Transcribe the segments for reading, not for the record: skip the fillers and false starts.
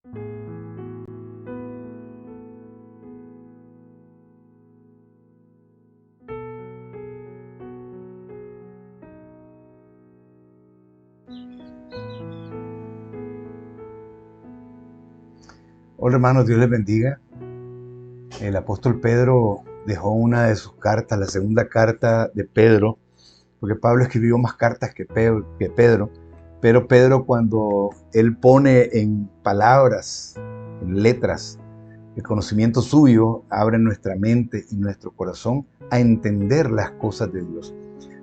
Hola hermanos, Dios les bendiga. El apóstol Pedro dejó una de sus cartas, la segunda carta de Pedro, porque Pablo escribió más cartas que Pedro, pero Pedro, cuando él pone en palabras, en letras, el conocimiento suyo, abre nuestra mente y nuestro corazón a entender las cosas de Dios.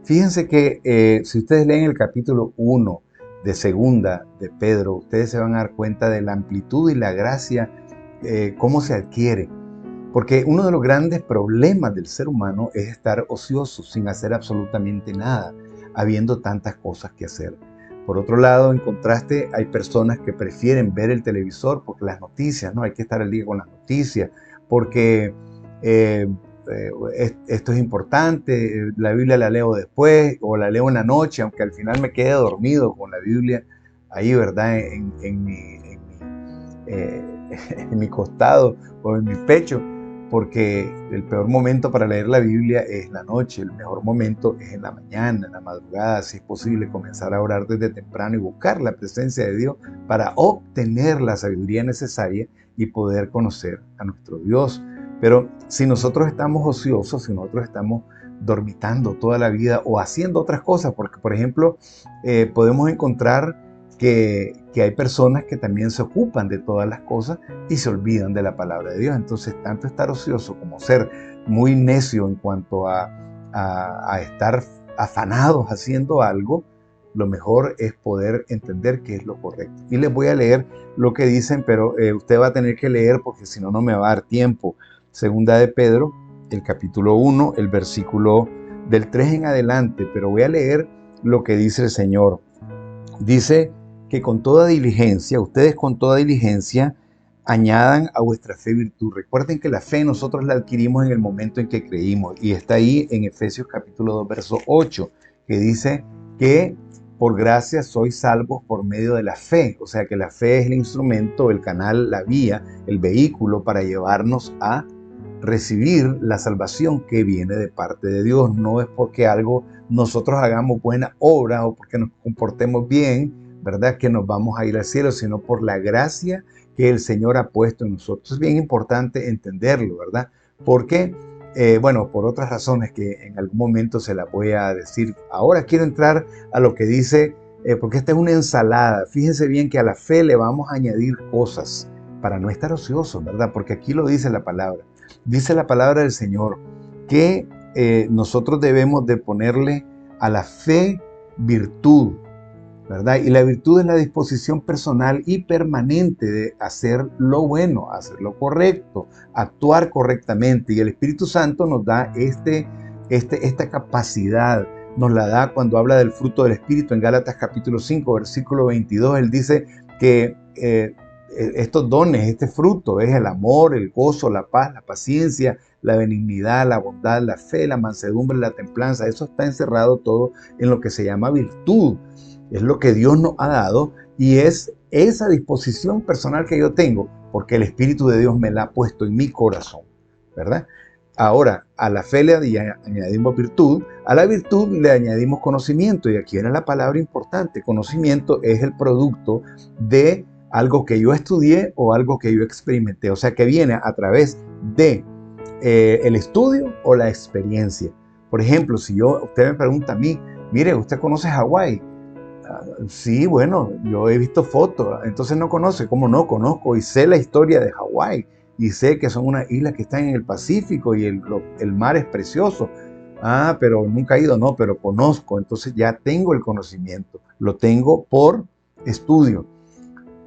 Fíjense que si ustedes leen el capítulo 1 de segunda de Pedro, ustedes se van a dar cuenta de la amplitud y la gracia, cómo se adquiere. Porque uno de los grandes problemas del ser humano es estar ocioso, sin hacer absolutamente nada, habiendo tantas cosas que hacer. Por otro lado, en contraste, hay personas que prefieren ver el televisor porque las noticias, ¿no? Hay que estar al día con las noticias, porque eh, esto es importante, la Biblia la leo después o la leo en la noche, aunque al final me quede dormido con la Biblia ahí, ¿verdad? Eh, en mi costado o en mi pecho, porque el peor momento para leer la Biblia es la noche, el mejor momento es en la mañana, en la madrugada, si es posible, comenzar a orar desde temprano y buscar la presencia de Dios para obtener la sabiduría necesaria y poder conocer a nuestro Dios. Pero si nosotros estamos ociosos, si nosotros estamos dormitando toda la vida o haciendo otras cosas, porque por ejemplo, podemos encontrar que hay personas que también se ocupan de todas las cosas y se olvidan de la palabra de Dios. Entonces, tanto estar ocioso como ser muy necio en cuanto a estar afanados haciendo algo, lo mejor es poder entender qué es lo correcto. Y les voy a leer lo que dicen, pero usted va a tener que leer porque si no, no me va a dar tiempo. Segunda de Pedro, el capítulo 1, el versículo del 3 en adelante, pero voy a leer lo que dice el Señor. Dice que con toda diligencia, ustedes con toda diligencia, añadan a vuestra fe virtud. Recuerden que la fe nosotros la adquirimos en el momento en que creímos. Y está ahí en Efesios capítulo 2, verso 8, que dice que por gracia sois salvos por medio de la fe. O sea que la fe es el instrumento, el canal, la vía, el vehículo para llevarnos a recibir la salvación que viene de parte de Dios. No es porque algo nosotros hagamos buena obra o porque nos comportemos bien, ¿verdad?, que nos vamos a ir al cielo, sino por la gracia que el Señor ha puesto en nosotros. Es bien importante entenderlo, ¿verdad? Porque, bueno, por otras razones que en algún momento se las voy a decir. Ahora quiero entrar a lo que dice, porque esta es una ensalada. Fíjense bien que a la fe le vamos a añadir cosas para no estar ociosos, ¿verdad? Porque aquí lo dice la palabra. Dice la palabra del Señor que nosotros debemos de ponerle a la fe virtud, ¿verdad? Y la virtud es la disposición personal y permanente de hacer lo bueno, hacer lo correcto, actuar correctamente. Y el Espíritu Santo nos da esta capacidad, nos la da cuando habla del fruto del Espíritu. En Gálatas capítulo 5, versículo 22, él dice que estos dones, este fruto es el amor, el gozo, la paz, la paciencia, la benignidad, la bondad, la fe, la mansedumbre, la templanza. Eso está encerrado todo en lo que se llama virtud. Es lo que Dios nos ha dado y es esa disposición personal que yo tengo porque el Espíritu de Dios me la ha puesto en mi corazón, ¿verdad? Ahora, a la fe le añadimos virtud, a la virtud le añadimos conocimiento, y aquí viene la palabra importante. Conocimiento es el producto de algo que yo estudié o algo que yo experimenté, o sea que viene a través de el estudio o la experiencia. Por ejemplo, si usted me pregunta a mí, mire, ¿usted conoce Hawái? Sí, bueno, yo he visto fotos, entonces no conoce. ¿Cómo no? Conozco y sé la historia de Hawái y sé que son unas islas que están en el Pacífico y el mar es precioso. Ah, pero nunca he ido, no, pero conozco, entonces ya tengo el conocimiento, lo tengo por estudio.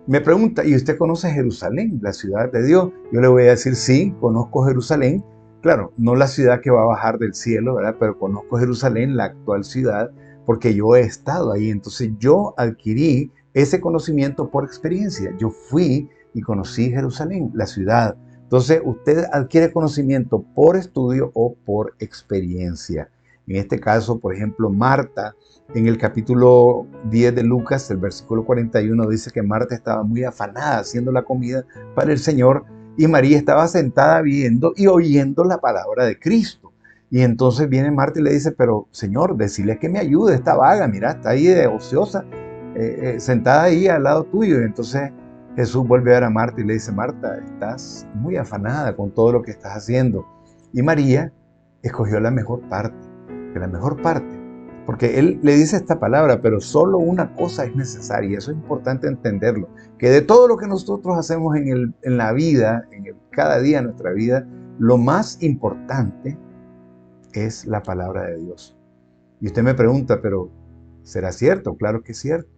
Me pregunta, ¿y usted conoce Jerusalén, la ciudad de Dios? Yo le voy a decir, sí, conozco Jerusalén. Claro, no la ciudad que va a bajar del cielo, ¿verdad? Pero conozco Jerusalén, la actual ciudad, porque yo he estado ahí. Entonces yo adquirí ese conocimiento por experiencia. Yo fui y conocí Jerusalén, la ciudad. Entonces usted adquiere conocimiento por estudio o por experiencia. En este caso, por ejemplo, Marta, en el capítulo 10 de Lucas, el versículo 41, dice que Marta estaba muy afanada haciendo la comida para el Señor y María estaba sentada viendo y oyendo la palabra de Cristo. Y entonces viene Marta y le dice, pero Señor, decirle que me ayude, esta vaga, mira, está ahí de ociosa, sentada ahí al lado tuyo. Y entonces Jesús vuelve a ver a Marta y le dice, Marta, estás muy afanada con todo lo que estás haciendo. Y María escogió la mejor parte, que la mejor parte, porque él le dice esta palabra, pero solo una cosa es necesaria, y eso es importante entenderlo, que de todo lo que nosotros hacemos en la vida, cada día de nuestra vida, lo más importante es la palabra de Dios. Y usted me pregunta, pero ¿será cierto? Claro que es cierto.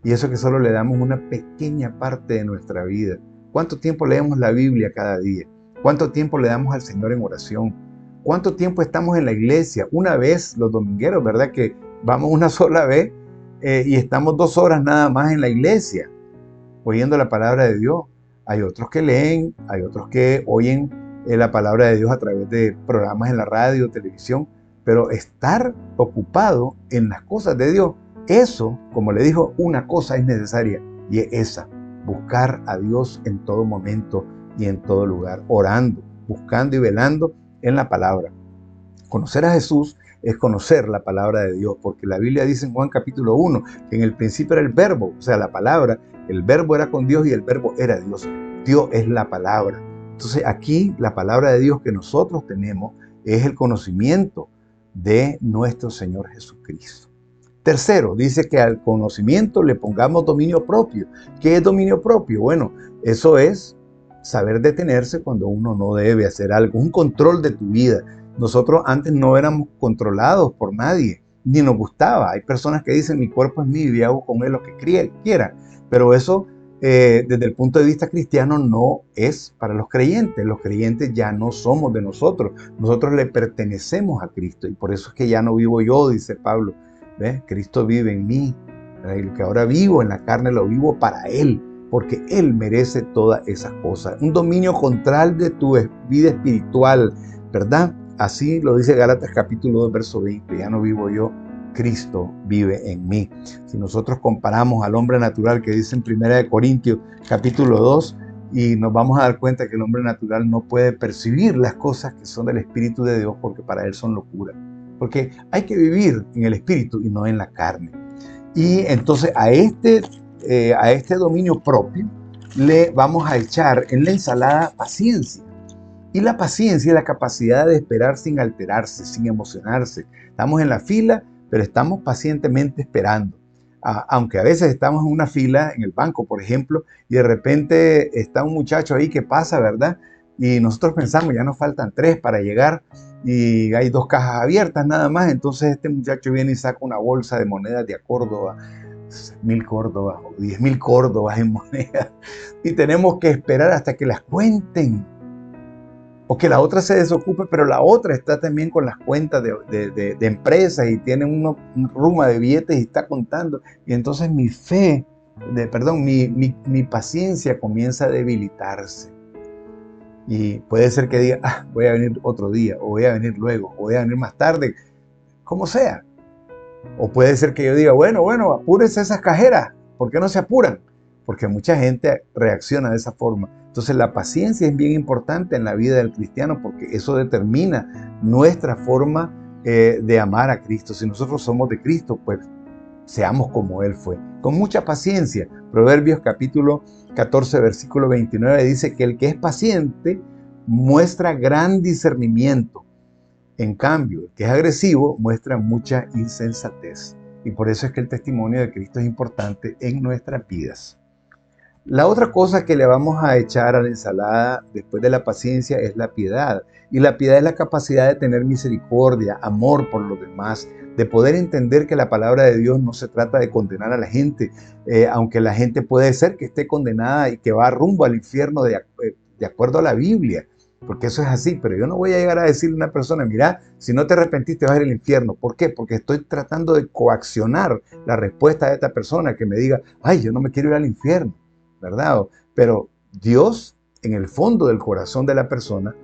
Y eso que solo le damos una pequeña parte de nuestra vida. ¿Cuánto tiempo leemos la Biblia cada día? ¿Cuánto tiempo le damos al Señor en oración? ¿Cuánto tiempo estamos en la iglesia? Una vez, los domingueros, ¿verdad? Que vamos una sola vez y estamos 2 horas nada más en la iglesia, oyendo la palabra de Dios. Hay otros que leen, hay otros que oyen la palabra de Dios a través de programas en la radio, televisión, pero estar ocupado en las cosas de Dios, eso, como le dijo, una cosa es necesaria y es esa, buscar a Dios en todo momento y en todo lugar, orando, buscando y velando en la palabra. Conocer a Jesús es conocer la palabra de Dios, porque la Biblia dice en Juan capítulo 1 que en el principio era el verbo, o sea, la palabra, el verbo era con Dios y el verbo era Dios. Dios es la palabra. Entonces aquí la palabra de Dios que nosotros tenemos es el conocimiento de nuestro Señor Jesucristo. Tercero, dice que al conocimiento le pongamos dominio propio. ¿Qué es dominio propio? Bueno, eso es saber detenerse cuando uno no debe hacer algo, un control de tu vida. Nosotros antes no éramos controlados por nadie, ni nos gustaba. Hay personas que dicen, mi cuerpo es mío y hago con él lo que quiera. Pero eso, desde el punto de vista cristiano, no es para los creyentes. Los creyentes ya no somos de nosotros. Nosotros le pertenecemos a Cristo. Y por eso es que ya no vivo yo, dice Pablo. ¿Ves? Cristo vive en mí. Y lo que ahora vivo en la carne lo vivo para Él, porque Él merece todas esas cosas. Un dominio control de tu vida espiritual, ¿verdad? Así lo dice Gálatas capítulo 2, verso 20. Ya no vivo yo, Cristo vive en mí. Si nosotros comparamos al hombre natural que dice en 1 Corintios capítulo 2, y nos vamos a dar cuenta que el hombre natural no puede percibir las cosas que son del Espíritu de Dios porque para él son locura. Porque hay que vivir en el Espíritu y no en la carne. Y entonces a este dominio propio le vamos a echar en la ensalada paciencia. Y la paciencia es la capacidad de esperar sin alterarse, sin emocionarse. Estamos en la fila, pero estamos pacientemente esperando. Aunque a veces estamos en una fila, en el banco, por ejemplo, y de repente está un muchacho ahí que pasa, ¿verdad? Y nosotros pensamos, ya nos faltan 3 para llegar y hay 2 cajas abiertas nada más. Entonces este muchacho viene y saca una bolsa de monedas de a Córdoba, 1000 córdobas o 10.000 córdobas en monedas. Y tenemos que esperar hasta que las cuenten. O que la otra se desocupe, pero la otra está también con las cuentas de empresas y tiene un ruma de billetes y está contando. Y entonces mi paciencia comienza a debilitarse. Y puede ser que diga, voy a venir otro día, o voy a venir luego, o voy a venir más tarde, como sea. O puede ser que yo diga, bueno, apúrense esas cajeras. ¿Por qué no se apuran? Porque mucha gente reacciona de esa forma. Entonces la paciencia es bien importante en la vida del cristiano porque eso determina nuestra forma de amar a Cristo. Si nosotros somos de Cristo, pues seamos como Él fue. Con mucha paciencia. Proverbios capítulo 14, versículo 29 dice que el que es paciente muestra gran discernimiento. En cambio, el que es agresivo muestra mucha insensatez. Y por eso es que el testimonio de Cristo es importante en nuestras vidas. La otra cosa que le vamos a echar a la ensalada después de la paciencia es la piedad. Y la piedad es la capacidad de tener misericordia, amor por los demás, de poder entender que la palabra de Dios no se trata de condenar a la gente, aunque la gente puede ser que esté condenada y que va rumbo al infierno de acuerdo a la Biblia. Porque eso es así, pero yo no voy a llegar a decirle a una persona, mira, si no te arrepentiste vas a ir al infierno. ¿Por qué? Porque estoy tratando de coaccionar la respuesta de esta persona que me diga, ay, yo no me quiero ir al infierno, ¿verdad? Pero Dios, en el fondo del corazón de la persona,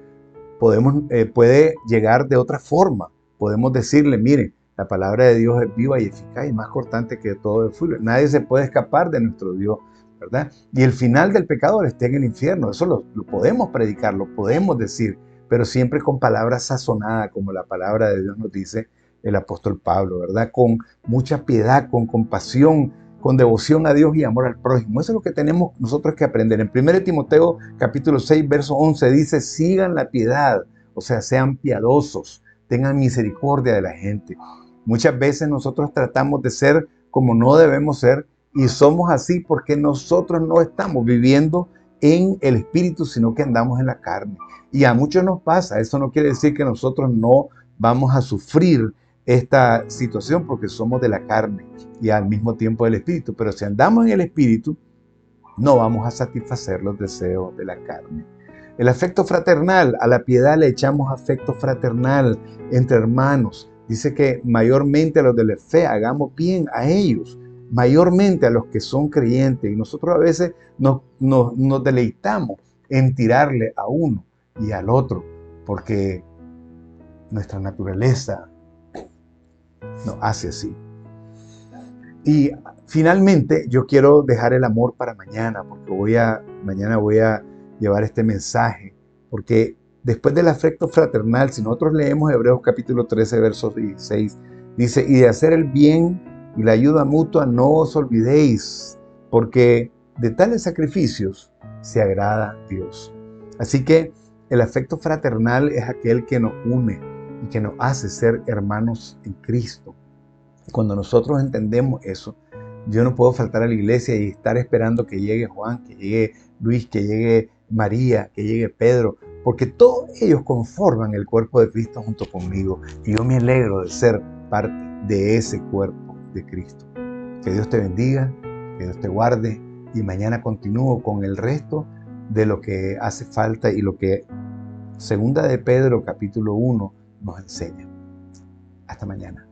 puede llegar de otra forma, podemos decirle, mire, la palabra de Dios es viva y eficaz y más cortante que todo el filo. Nadie se puede escapar de nuestro Dios, ¿verdad? Y el final del pecador está en el infierno. Eso lo podemos predicar, lo podemos decir, pero siempre con palabras sazonadas, como la palabra de Dios nos dice el apóstol Pablo, ¿verdad? Con mucha piedad, con compasión, con devoción a Dios y amor al prójimo. Eso es lo que tenemos nosotros que aprender. En 1 Timoteo capítulo 6, verso 11 dice, sigan la piedad, o sea, sean piadosos, tengan misericordia de la gente. Muchas veces nosotros tratamos de ser como no debemos ser y somos así porque nosotros no estamos viviendo en el espíritu, sino que andamos en la carne. Y a muchos nos pasa. Eso no quiere decir que nosotros no vamos a sufrir esta situación porque somos de la carne y al mismo tiempo del espíritu. Pero si andamos en el espíritu, no vamos a satisfacer los deseos de la carne. El afecto fraternal, a la piedad le echamos afecto fraternal entre hermanos. Dice que mayormente a los de la fe hagamos bien a ellos, mayormente a los que son creyentes. Y nosotros a veces nos deleitamos en tirarle a uno y al otro, porque nuestra naturaleza nos hace así. Y finalmente yo quiero dejar el amor para mañana, porque mañana voy a llevar este mensaje, porque después del afecto fraternal, si nosotros leemos Hebreos capítulo 13, verso 16, dice, y de hacer el bien y la ayuda mutua no os olvidéis, porque de tales sacrificios se agrada Dios. Así que el afecto fraternal es aquel que nos une y que nos hace ser hermanos en Cristo. Cuando nosotros entendemos eso, yo no puedo faltar a la iglesia y estar esperando que llegue Juan, que llegue Luis, que llegue María, que llegue Pedro, porque todos ellos conforman el cuerpo de Cristo junto conmigo. Y yo me alegro de ser parte de ese cuerpo de Cristo. Que Dios te bendiga, que Dios te guarde y mañana continúo con el resto de lo que hace falta y lo que Segunda de Pedro capítulo 1 nos enseña. Hasta mañana.